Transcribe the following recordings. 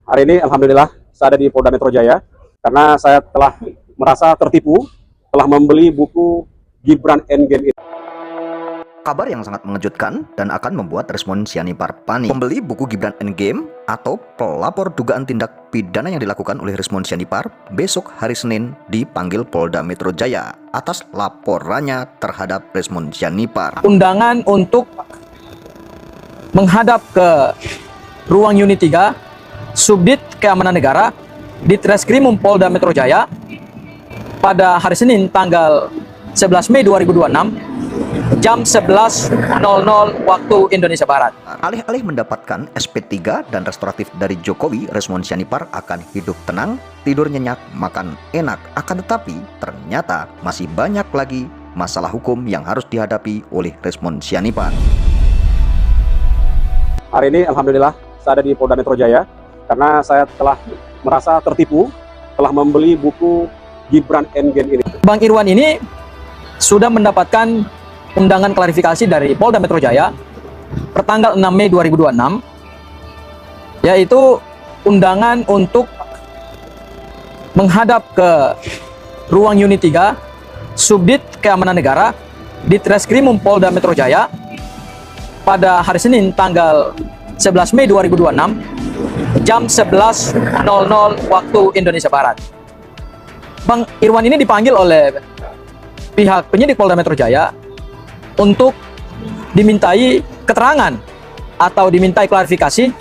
Hari ini alhamdulillah saya ada di Polda Metro Jaya karena saya telah merasa tertipu telah membeli buku Gibran Endgame itu. Kabar yang sangat mengejutkan dan akan membuat respon Sianipar panik. Pembeli buku Gibran Endgame atau pelapor dugaan tindak pidana yang dilakukan oleh Rismon Sianipar besok hari Senin dipanggil Polda Metro Jaya atas laporannya terhadap Rismon Sianipar. Undangan untuk menghadap ke ruang unit 3 Subdit Keamanan Negara di Treskrimum Polda Metro Jaya pada hari Senin tanggal 11 Mei 2026 jam 11.00 waktu Indonesia Barat. Alih-alih mendapatkan SP3 dan restoratif dari Jokowi, Rismon Sianipar akan hidup tenang, tidur nyenyak, makan enak. Akan tetapi ternyata masih banyak lagi masalah hukum yang harus dihadapi oleh Rismon Sianipar. Hari ini alhamdulillah saya ada di Polda Metro Jaya karena saya telah merasa tertipu telah membeli buku Gibran Endgame ini. Bang Irwan ini sudah mendapatkan undangan klarifikasi dari Polda Metro Jaya pertanggal 6 Mei 2026, yaitu undangan untuk menghadap ke ruang unit 3 Subdit Keamanan Negara di Treskrimum Polda Metro Jaya pada hari Senin tanggal 11 Mei 2026 jam 11.00 waktu Indonesia Barat. Bang Irwan ini dipanggil oleh pihak penyidik Polda Metro Jaya untuk dimintai keterangan atau dimintai klarifikasi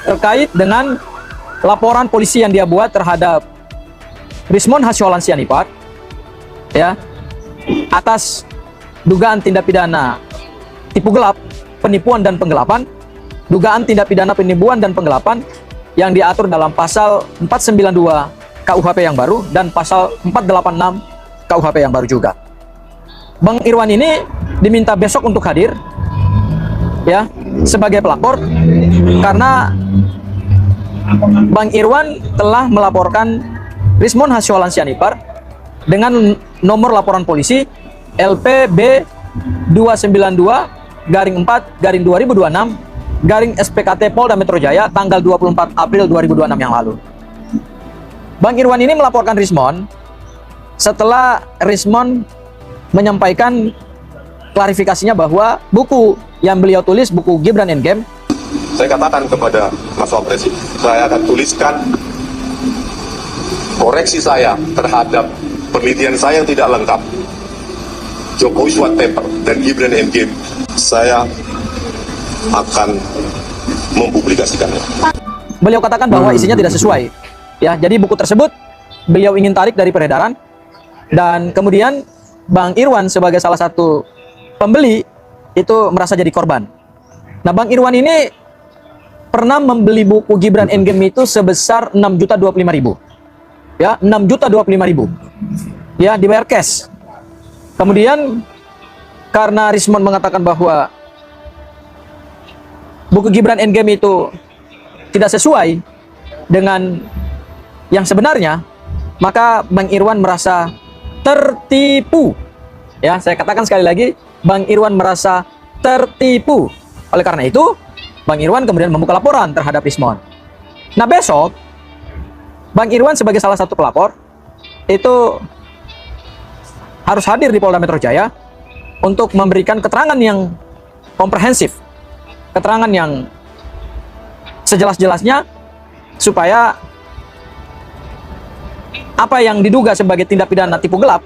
terkait dengan laporan polisi yang dia buat terhadap Rismon Hasyolan Sianipar ya, atas dugaan tindak pidana tipu gelap, penipuan dan penggelapan, dugaan tindak pidana penipuan dan penggelapan yang diatur dalam pasal 492 KUHP yang baru dan pasal 486 KUHP yang baru juga. Bang Irwan ini diminta besok untuk hadir ya sebagai pelapor karena Bang Irwan telah melaporkan Rismon Hasyolan Sianipar dengan nomor laporan polisi LPB 292-4-2026-SPKT Polda Metro Jaya tanggal 24 April 2026 yang lalu. Bang Irwan ini melaporkan Rismon setelah Rismon menyampaikan klarifikasinya bahwa buku yang beliau tulis, buku Gibran Endgame, saya katakan kepada Mas Wapres, saya akan tuliskan koreksi saya terhadap penelitian saya yang tidak lengkap, Jokowi White Paper dan Gibran Endgame, saya akan mempublikasikannya. Beliau katakan bahwa isinya tidak sesuai. Ya, jadi buku tersebut beliau ingin tarik dari peredaran dan kemudian Bang Irwan sebagai salah satu pembeli itu merasa jadi korban. Nah, Bang Irwan ini pernah membeli buku Gibran Endgame itu sebesar 6.025.000. Ya, 6.025.000. Ya, dibayar cash. Kemudian karena Rismon mengatakan bahwa buku Gibran Endgame itu tidak sesuai dengan yang sebenarnya, maka Bang Irwan merasa tertipu. Ya, saya katakan sekali lagi, Bang Irwan merasa tertipu. Oleh karena itu, Bang Irwan kemudian membuka laporan terhadap Rismon. Nah, besok Bang Irwan sebagai salah satu pelapor itu harus hadir di Polda Metro Jaya untuk memberikan keterangan yang komprehensif, keterangan yang sejelas-jelasnya supaya apa yang diduga sebagai tindak pidana tipu gelap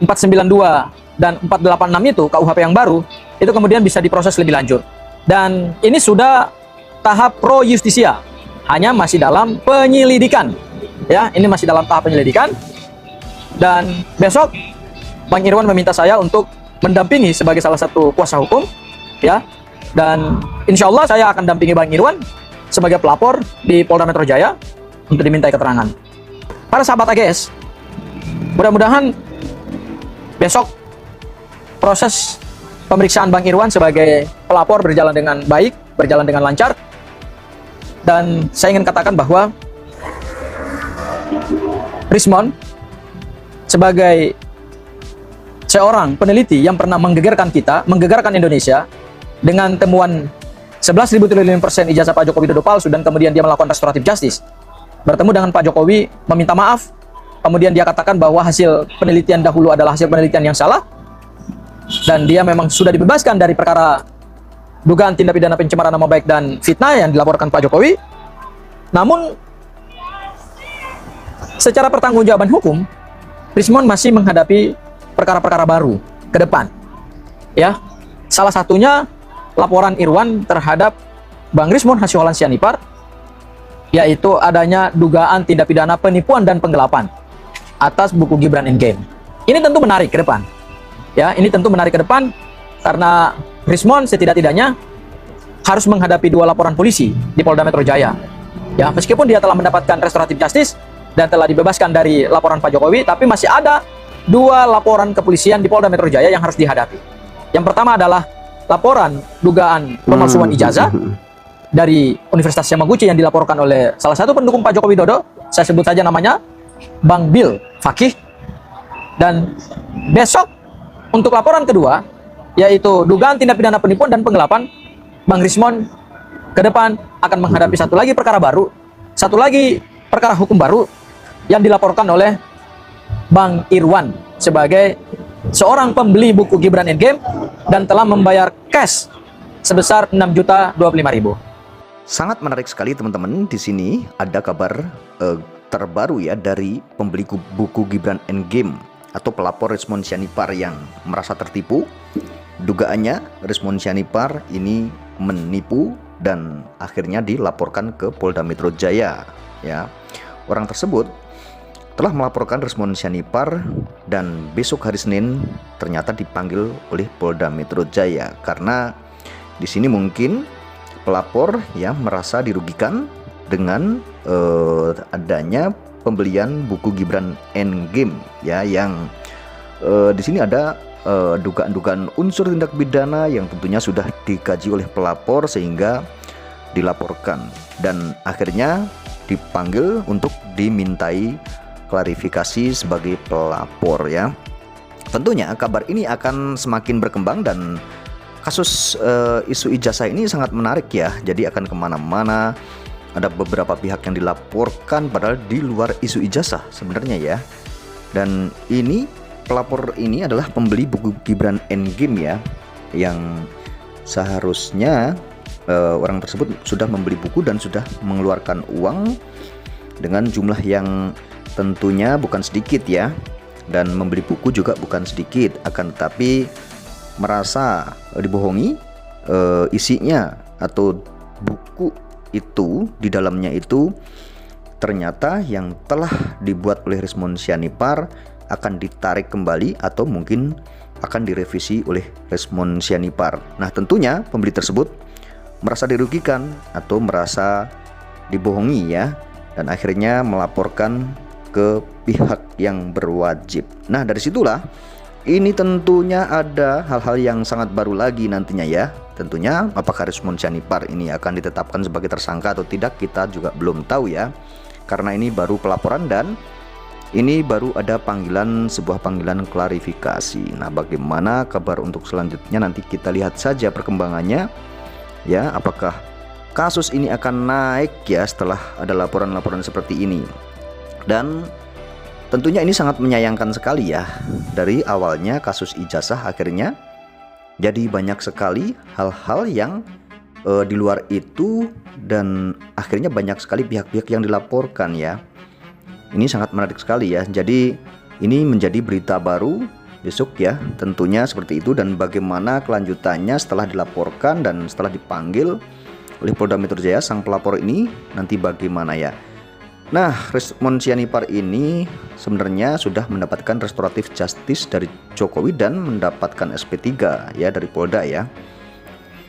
492 dan 486 itu KUHP yang baru itu kemudian bisa diproses lebih lanjut. Dan ini sudah tahap pro justisia, hanya masih dalam penyelidikan. Ya, ini masih dalam tahap penyelidikan. Dan besok Bang Irwan meminta saya untuk mendampingi sebagai salah satu kuasa hukum, ya. Dan insya Allah saya akan dampingi Bang Irwan sebagai pelapor di Polda Metro Jaya untuk dimintai keterangan. Para sahabat AGS, mudah-mudahan besok proses pemeriksaan Bang Irwan sebagai pelapor berjalan dengan baik, berjalan dengan lancar. Dan saya ingin katakan bahwa Rismon sebagai seorang peneliti yang pernah menggegerkan kita, menggegerkan Indonesia dengan temuan 11.000 triliun persen ijazah Pak Joko Widodo palsu, dan kemudian dia melakukan restoratif justice. Bertemu dengan Pak Jokowi, meminta maaf, kemudian dia katakan bahwa hasil penelitian dahulu adalah hasil penelitian yang salah, dan dia memang sudah dibebaskan dari perkara dugaan tindak pidana pencemaran nama baik dan fitnah yang dilaporkan Pak Jokowi. Namun, secara pertanggungjawaban hukum, Rismon masih menghadapi perkara-perkara baru ke depan. Ya, salah satunya laporan Irwan terhadap Bang Rismon Hasyolan Sianipar, yaitu adanya dugaan tindak pidana penipuan dan penggelapan atas buku Gibran Endgame. Ini tentu menarik ke depan. Ya, ini tentu menarik ke depan karena Rismon setidak-tidaknya harus menghadapi 2 laporan polisi di Polda Metro Jaya. Ya, meskipun dia telah mendapatkan restoratif justice dan telah dibebaskan dari laporan Pak Jokowi, tapi masih ada 2 laporan kepolisian di Polda Metro Jaya yang harus dihadapi. Yang pertama adalah laporan dugaan pemalsuan ijazah dari Universitas Yamaguchi yang dilaporkan oleh salah satu pendukung Pak Joko Widodo, saya sebut saja namanya, Bang Bil Fakih. Dan besok untuk laporan kedua, yaitu dugaan tindak pidana penipuan dan penggelapan, Bang Rismon ke depan akan menghadapi satu lagi perkara baru, satu lagi perkara hukum baru yang dilaporkan oleh Bang Irwan sebagai seorang pembeli buku Gibran Endgame dan telah membayar cash sebesar 6.025.000. Sangat menarik sekali teman-teman. Di sini ada kabar terbaru ya dari pembeli buku Gibran Endgame atau pelapor Rismon Sianipar yang merasa tertipu. Dugaannya Rismon Sianipar ini menipu dan akhirnya dilaporkan ke Polda Metro Jaya. Ya, orang tersebut telah melaporkan Rismon Sianipar dan besok hari Senin ternyata dipanggil oleh Polda Metro Jaya karena di sini mungkin pelapor ya merasa dirugikan dengan adanya pembelian buku Gibran Endgame ya, yang di sini ada dugaan-dugaan unsur tindak pidana yang tentunya sudah dikaji oleh pelapor sehingga dilaporkan dan akhirnya dipanggil untuk dimintai klarifikasi sebagai pelapor ya. Tentunya kabar ini akan semakin berkembang dan kasus isu ijazah ini sangat menarik ya. Jadi akan kemana-mana. Ada beberapa pihak yang dilaporkan padahal di luar isu ijazah sebenarnya ya. Dan ini pelapor ini adalah pembeli buku Gibran Endgame ya, yang seharusnya orang tersebut sudah membeli buku dan sudah mengeluarkan uang dengan jumlah yang tentunya bukan sedikit ya, dan membeli buku juga bukan sedikit, akan tetapi merasa dibohongi isinya atau buku itu di dalamnya itu ternyata yang telah dibuat oleh Rismon Sianipar akan ditarik kembali atau mungkin akan direvisi oleh Rismon Sianipar. Nah tentunya pembeli tersebut merasa dirugikan atau merasa dibohongi ya, dan akhirnya melaporkan ke pihak yang berwajib. Nah dari situlah ini tentunya ada hal-hal yang sangat baru lagi nantinya ya. Tentunya apakah Rismon Sianipar ini akan ditetapkan sebagai tersangka atau tidak kita juga belum tahu ya, karena ini baru pelaporan dan ini baru ada sebuah panggilan klarifikasi. Nah bagaimana kabar untuk selanjutnya nanti kita lihat saja perkembangannya ya, apakah kasus ini akan naik ya setelah ada laporan-laporan seperti ini. Dan tentunya ini sangat menyayangkan sekali ya, dari awalnya kasus ijazah akhirnya jadi banyak sekali hal-hal yang di luar itu dan akhirnya banyak sekali pihak-pihak yang dilaporkan ya. Ini sangat menarik sekali ya. Jadi ini menjadi berita baru besok ya tentunya seperti itu, dan bagaimana kelanjutannya setelah dilaporkan dan setelah dipanggil oleh Polda Metro Jaya sang pelapor ini nanti bagaimana ya. Nah, Rismon Sianipar ini sebenarnya sudah mendapatkan restoratif justice dari Jokowi dan mendapatkan SP3 ya dari Polda ya.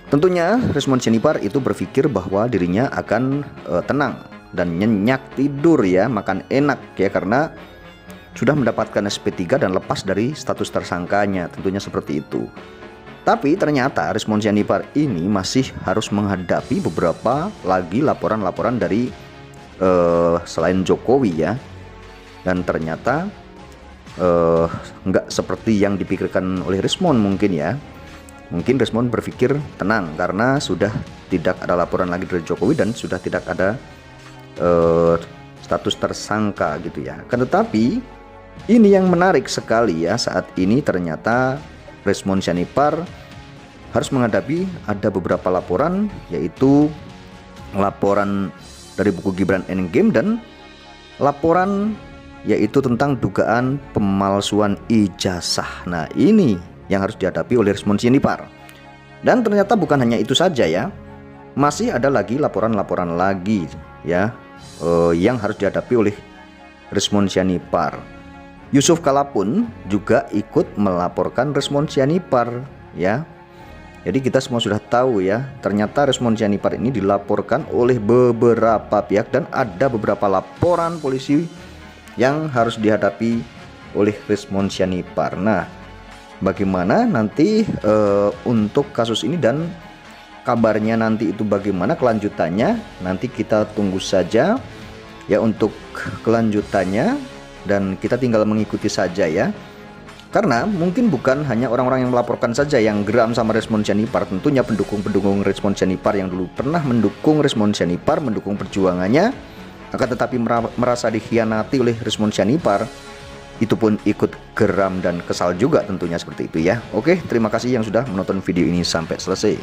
Tentunya Rismon Sianipar itu berpikir bahwa dirinya akan tenang dan nyenyak tidur ya, makan enak ya, karena sudah mendapatkan SP3 dan lepas dari status tersangkanya, tentunya seperti itu. Tapi ternyata Rismon Sianipar ini masih harus menghadapi beberapa lagi laporan-laporan dari selain Jokowi ya, dan ternyata nggak seperti yang dipikirkan oleh Rismon mungkin ya. mungkin Resmond berpikir tenang karena sudah tidak ada laporan lagi dari Jokowi dan sudah tidak ada status tersangka gitu ya. Kan tetapi ini yang menarik sekali ya, saat ini ternyata Resmond Sianipar harus menghadapi ada beberapa laporan, yaitu laporan dari buku Gibran Endgame dan laporan yaitu tentang dugaan pemalsuan ijazah. Nah, ini yang harus dihadapi oleh Resmond Sianipar. Dan ternyata bukan hanya itu saja ya, masih ada lagi laporan-laporan lagi ya yang harus dihadapi oleh Resmond Sianipar. Yusuf Kala pun juga ikut melaporkan Resmond Sianipar ya. Jadi kita semua sudah tahu ya, ternyata Resmond Sianipar ini dilaporkan oleh beberapa pihak dan ada beberapa laporan polisi yang harus dihadapi oleh Resmond Sianipar. Nah, bagaimana nanti untuk kasus ini dan kabarnya nanti itu bagaimana kelanjutannya, nanti kita tunggu saja ya untuk kelanjutannya, dan kita tinggal mengikuti saja ya. Karena mungkin bukan hanya orang-orang yang melaporkan saja yang geram sama Resmond Sianipar, tentunya pendukung-pendukung Resmond Sianipar yang dulu pernah mendukung Resmond Sianipar, mendukung perjuangannya, akan tetapi merasa dikhianati oleh Resmond Sianipar, itu pun ikut geram dan kesal juga tentunya seperti itu ya. Oke, terima kasih yang sudah menonton video ini sampai selesai.